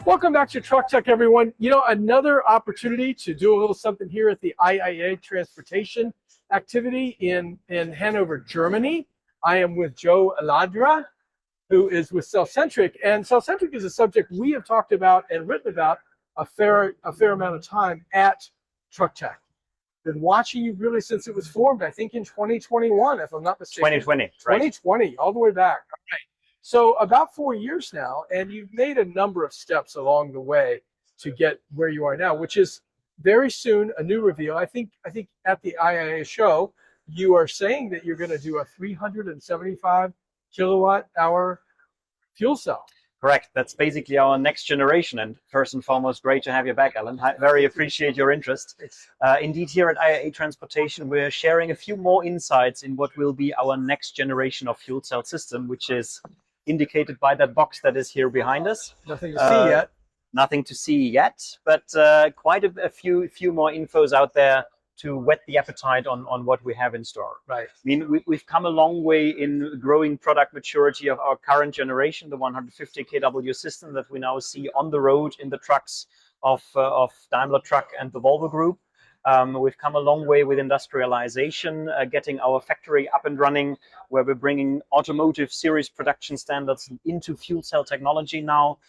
Welcome back to Truck Tech, everyone. You know, another opportunity to do a little something here at the IAA Transportation activity in Hanover, Germany. I am with Joe Ladra, who is with Cellcentric, and Cellcentric is a subject we have talked about and written about a fair amount of time at Truck Tech. Been watching you really since it was formed, I think in 2021, if I'm not mistaken. 2020, right. 2020, all the way back. All right. So about 4 years now, and you've made a number of steps along the way to get where you are now, which is very soon a new reveal. I think at the IAA show, you are saying that you're going to do a 375 kilowatt hour fuel cell. Correct. That's basically our next generation. And first and foremost, great to have you back, Alan. I very appreciate your interest. Indeed, here at IAA Transportation, we're sharing a few more insights in what will be our next generation of fuel cell system, which is indicated by that box that is here behind us. Nothing to see yet. Nothing to see yet, but quite a few more infos out there to whet the appetite on what we have in store. Right. I mean, we've come a long way in growing product maturity of our current generation, the 150 kW system that we now see on the road in the trucks of Daimler Truck and the Volvo Group. We've come a long way with industrialization, getting our factory up and running, where we're bringing automotive series production standards into fuel cell technology now,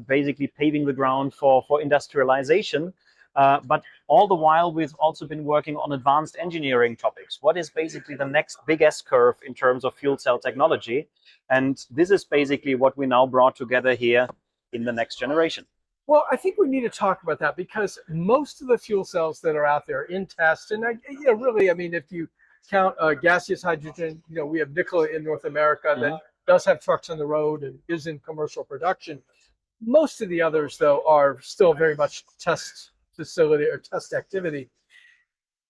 basically paving the ground for industrialization. But all the while, we've also been working on advanced engineering topics. What is basically the next big S-curve in terms of fuel cell technology? And this is basically what we now brought together here in the next generation. Well, I think we need to talk about that because most of the fuel cells that are out there in test, and really, I mean, if you count gaseous hydrogen, we have Nikola in North America that does have trucks on the road and is in commercial production. Most of the others, though, are still very much test facility or test activity.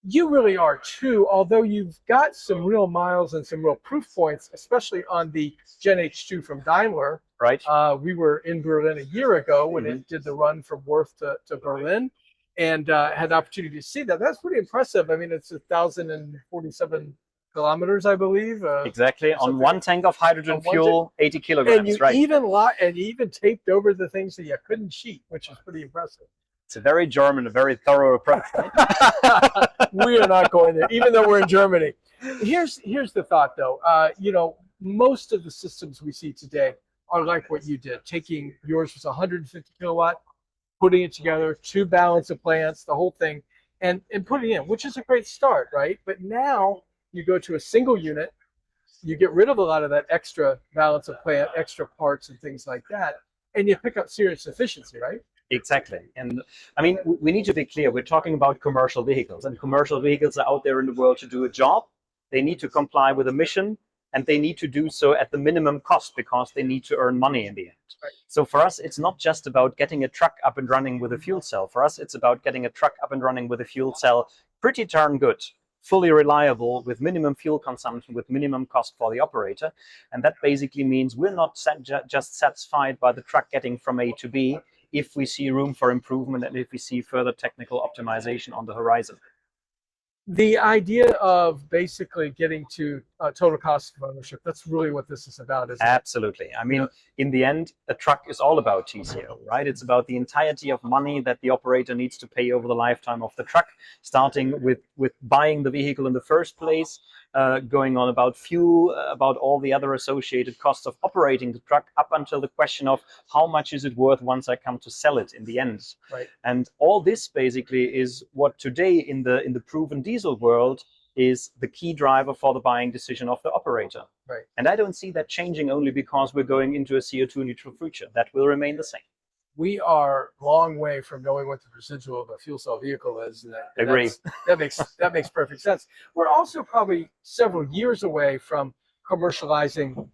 You really are too, although you've got some real miles and some real proof points, especially on the GenH2 from Daimler. Right. We were in Berlin a year ago when it did the run from Wörth to Berlin, and had the opportunity to see that. That's pretty impressive. I mean, it's 1,047 kilometers, I believe. Exactly. On one tank of hydrogen fuel, 80 kilograms. And you even taped over the things that you couldn't cheat, which is pretty impressive. It's a very German, a very thorough approach. Right? We are not going there, even though we're in Germany. Here's the thought, though. Most of the systems we see today are like what you did. Taking yours was 150 kilowatt, putting it together, 2 balance of plants, the whole thing, and putting it in, which is a great start, right? But now you go to a single unit, you get rid of a lot of that extra balance of plant, extra parts and things like that, and you pick up serious efficiency, right? Exactly. And I mean, we need to be clear. We're talking about commercial vehicles, and commercial vehicles are out there in the world to do a job. They need to comply with a mission, and they need to do so at the minimum cost because they need to earn money in the end. Right. So for us, it's not just about getting a truck up and running with a fuel cell. For us, it's about getting a truck up and running with a fuel cell pretty darn good, fully reliable, with minimum fuel consumption, with minimum cost for the operator. And that basically means we're not just satisfied by the truck getting from A to B if we see room for improvement and if we see further technical optimization on the horizon. The idea of basically getting to total cost of ownership, that's really what this is about, isn't it? Absolutely. I mean, in the end, a truck is all about TCO, right? It's about the entirety of money that the operator needs to pay over the lifetime of the truck, starting with buying the vehicle in the first place, going on about fuel, about all the other associated costs of operating the truck, up until the question of how much is it worth once I come to sell it in the end. Right. And all this basically is what today in the proven diesel world is the key driver for the buying decision of the operator. Right. And I don't see that changing only because we're going into a CO2 neutral future. That will remain the same. We are a long way from knowing what the residual of a fuel cell vehicle is. Agree. That makes perfect sense. We're also probably several years away from commercializing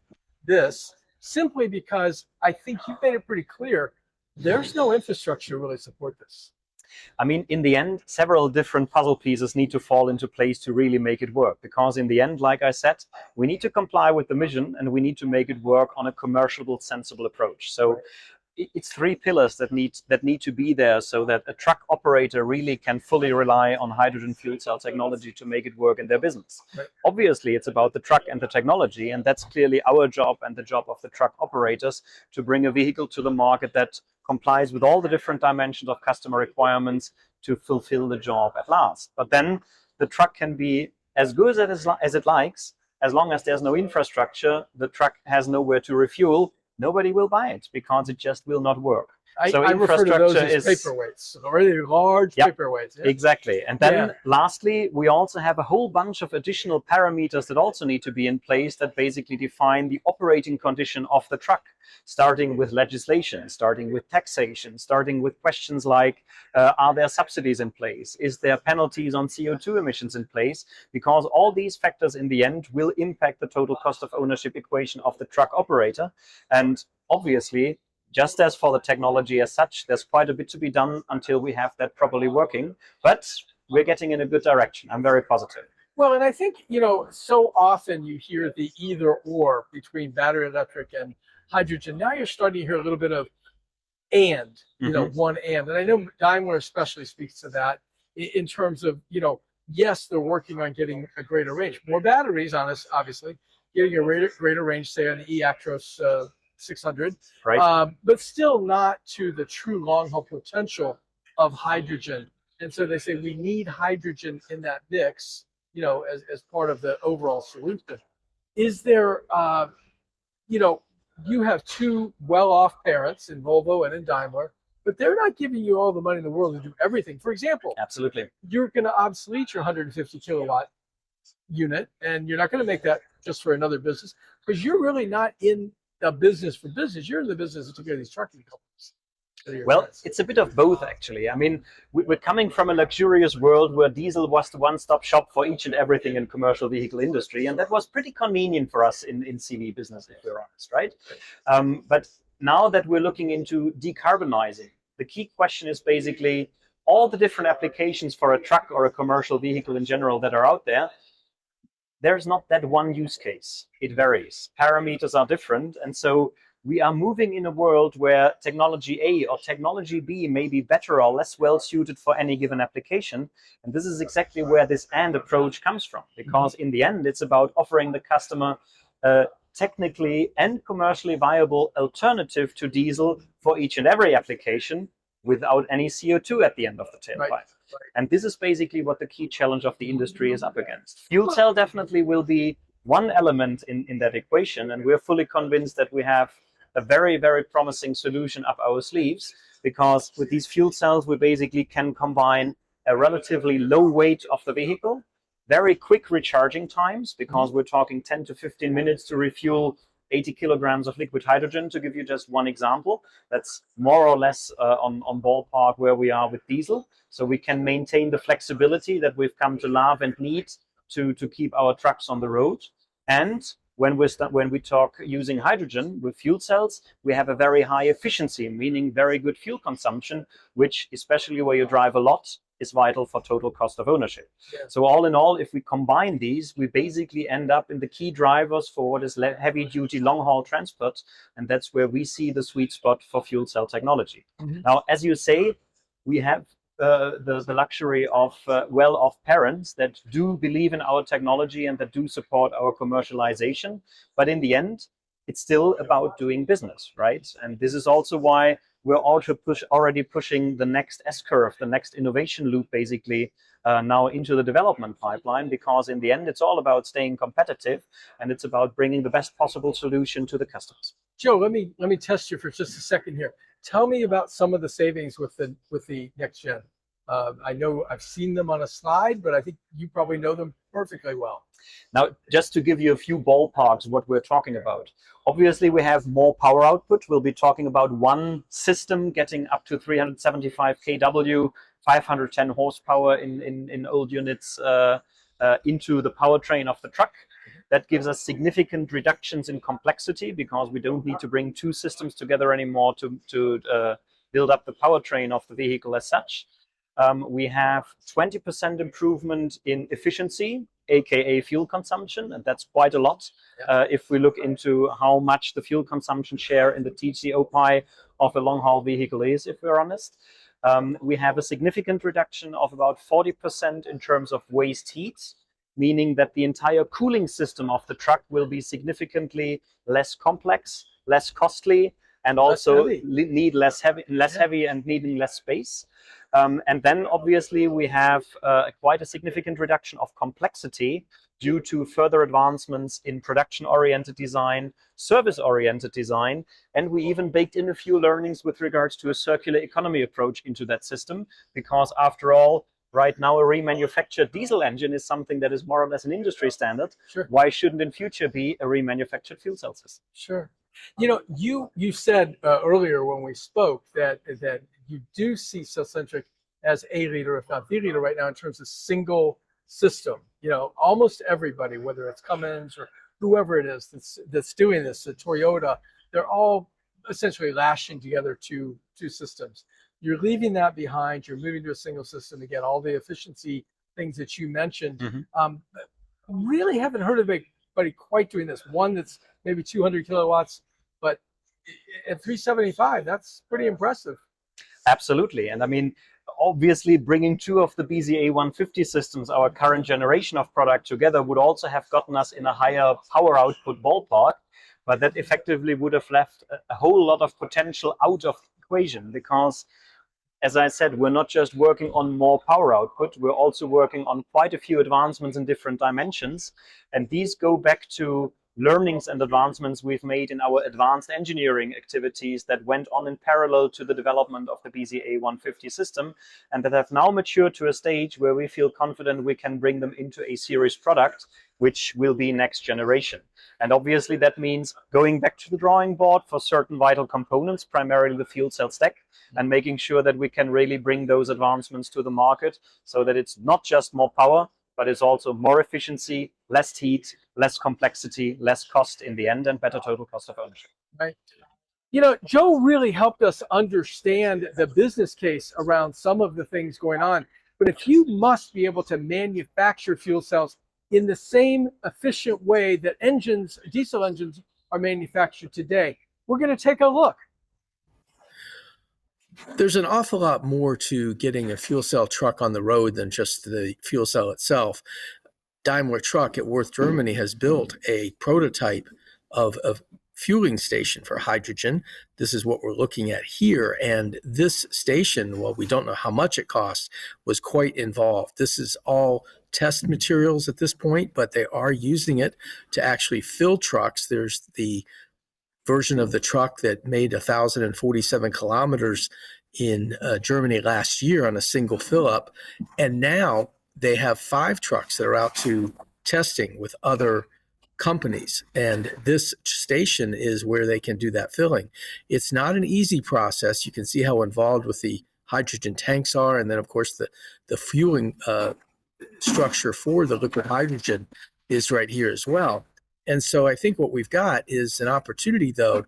this, simply because I think you've made it pretty clear there's no infrastructure to really support this. I mean, in the end, several different puzzle pieces need to fall into place to really make it work. Because in the end, like I said, we need to comply with the mission and we need to make it work on a commercial, sensible approach. So it's 3 pillars that need to be there so that a truck operator really can fully rely on hydrogen fuel cell technology to make it work in their business. Right. Obviously, it's about the truck and the technology, and that's clearly our job and the job of the truck operators to bring a vehicle to the market that complies with all the different dimensions of customer requirements to fulfill the job at last. But then the truck can be as good as it likes, as long as there's no infrastructure, the truck has nowhere to refuel, nobody will buy it because it just will not work. So I refer to those as is paperweights, already large paperweights. Yeah. Exactly. And then lastly, we also have a whole bunch of additional parameters that also need to be in place that basically define the operating condition of the truck, starting with legislation, starting with taxation, starting with questions like, are there subsidies in place? Is there penalties on CO2 emissions in place? Because all these factors in the end will impact the total cost of ownership equation of the truck operator. And obviously, just as for the technology as such, there's quite a bit to be done until we have that properly working, but we're getting in a good direction. I'm very positive. Well, and I think, so often you hear the either or between battery electric and hydrogen. Now you're starting to hear a little bit of one and. And I know Daimler especially speaks to that in terms of, yes, they're working on getting a greater range. More batteries on us, obviously, getting a greater range, say, on the e-Actros 600, right? But still not to the true long-haul potential of hydrogen. And so they say we need hydrogen in that mix, as part of the overall solution. Is there, you have two well-off parents in Volvo and in Daimler, but they're not giving you all the money in the world to do everything. For example, absolutely, you're going to obsolete your 150 kilowatt unit, and you're not going to make that just for another business, because you're really not in the business for business. You're in the business to take care of these trucking companies. Well, it's a bit of both, actually. I mean, we're coming from a luxurious world where diesel was the one-stop shop for each and everything in commercial vehicle industry, and that was pretty convenient for us in CV business, if we're honest, right? But now that we're looking into decarbonizing, the key question is basically all the different applications for a truck or a commercial vehicle in general that are out there. There's not that one use case. It varies. Parameters are different, and so we are moving in a world where technology A or technology B may be better or less well suited for any given application. And this is exactly where this and approach comes from, because in the end, it's about offering the customer a technically and commercially viable alternative to diesel for each and every application without any CO2 at the end of the tailpipe. Right. And this is basically what the key challenge of the industry is up against. Fuel cell definitely will be one element in that equation, and we're fully convinced that we have a very, very promising solution up our sleeves, because with these fuel cells, we basically can combine a relatively low weight of the vehicle, very quick recharging times, because we're talking 10 to 15 minutes to refuel 80 kilograms of liquid hydrogen, to give you just one example. That's more or less on ballpark where we are with diesel. So we can maintain the flexibility that we've come to love and need to keep our trucks on the road. And when we talk using hydrogen with fuel cells, we have a very high efficiency, meaning very good fuel consumption, which, especially where you drive a lot, is vital for total cost of ownership. Yeah. So all in all, if we combine these, we basically end up in the key drivers for what is heavy-duty long-haul transport, and that's where we see the sweet spot for fuel cell technology. Now, as you say, we have the luxury of well-off parents that do believe in our technology and that do support our commercialization. But in the end, it's still about doing business, right? And this is also why we're also already pushing the next S-curve, the next innovation loop, basically, now into the development pipeline, because in the end, it's all about staying competitive, and it's about bringing the best possible solution to the customers. Joe, let me test you for just a second here. Tell me about some of the savings with the next gen. I know I've seen them on a slide, but I think you probably know them perfectly well. Now, just to give you a few ballparks what we're talking about. Obviously, we have more power output. We'll be talking about one system getting up to 375 kW, 510 horsepower in old units into the powertrain of the truck. That gives us significant reductions in complexity, because we don't need to bring two systems together anymore to build up the powertrain of the vehicle as such. We have 20% improvement in efficiency, aka fuel consumption, and that's quite a lot. If we look into how much the fuel consumption share in the TCO pie of a long-haul vehicle is, if we're honest. We have a significant reduction of about 40% in terms of waste heat, meaning that the entire cooling system of the truck will be significantly less complex, less costly, and Less also heavy. need less heavy and needing less space. And then obviously we have quite a significant reduction of complexity due to further advancements in production-oriented design, service-oriented design, and we even baked in a few learnings with regards to a circular economy approach into that system, because after all, right now a remanufactured diesel engine is something that is more or less an industry standard. Sure. Why shouldn't in future be a remanufactured fuel cell system? Sure. You know, you said earlier when we spoke that you do see Cellcentric as a leader, if not the leader right now, in terms of single system. You know, almost everybody, whether it's Cummins or whoever it is that's doing this, Toyota, they're all essentially lashing together two systems. You're leaving that behind. You're moving to a single system to get all the efficiency things that you mentioned. Mm-hmm. Really haven't heard of anybody quite doing this. One that's maybe 200 kilowatts, but at 375, that's pretty impressive. Absolutely. And I mean, obviously bringing two of the BZA 150 systems, our current generation of product, together would also have gotten us in a higher power output ballpark, but that effectively would have left a whole lot of potential out of the equation, because as I said, we're not just working on more power output, we're also working on quite a few advancements in different dimensions. And these go back to learnings and advancements we've made in our advanced engineering activities that went on in parallel to the development of the BZA 150 system, and that have now matured to a stage where we feel confident we can bring them into a series product, which will be next generation. And obviously that means going back to the drawing board for certain vital components, primarily the fuel cell stack, and making sure that we can really bring those advancements to the market so that it's not just more power, but it's also more efficiency, less heat, less complexity, less cost in the end, and better total cost of ownership. Right. You know, Joe really helped us understand the business case around some of the things going on. But if you must be able to manufacture fuel cells in the same efficient way that diesel engines are manufactured today, we're going to take a look. There's an awful lot more to getting a fuel cell truck on the road than just the fuel cell itself. Daimler Truck at Wörth, Germany has built a prototype of a fueling station for hydrogen. This is what we're looking at here. And this station, well, we don't know how much it costs, was quite involved. This is all test materials at this point, but they are using it to actually fill trucks. There's the version of the truck that made 1,047 kilometers in Germany last year on a single fill up. And now they have 5 trucks that are out to testing with other companies. And this station is where they can do that filling. It's not an easy process. You can see how involved with the hydrogen tanks are. And then, of course, the fueling structure for the liquid hydrogen is right here as well. And so I think what we've got is an opportunity, though,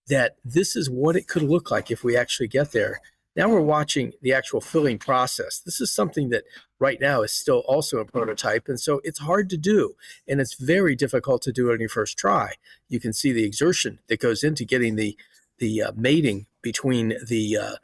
that this is what it could look like if we actually get there. Now we're watching the actual filling process. This is something that right now is still also a prototype, and so it's hard to do, and it's very difficult to do it on your first try. You can see the exertion that goes into getting the mating between the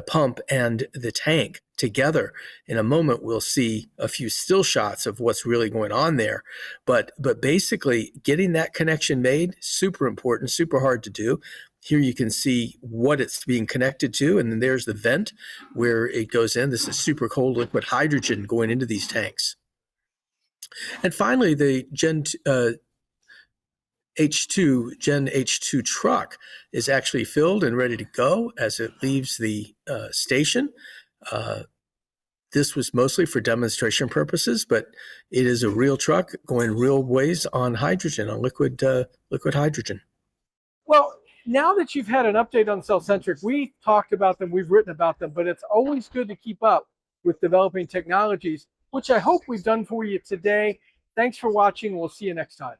pump and the tank together. In a moment, we'll see a few still shots of what's really going on there. But basically, getting that connection made, super important, super hard to do. Here you can see what it's being connected to, and then there's the vent where it goes in. This is super cold liquid hydrogen going into these tanks. And finally, the GenH2 truck is actually filled and ready to go as it leaves the station. This was mostly for demonstration purposes, but it is a real truck going real ways on hydrogen, on liquid hydrogen. Well, now that you've had an update on Cellcentric, we've talked about them, we've written about them, but it's always good to keep up with developing technologies, which I hope we've done for you today. Thanks for watching. We'll see you next time.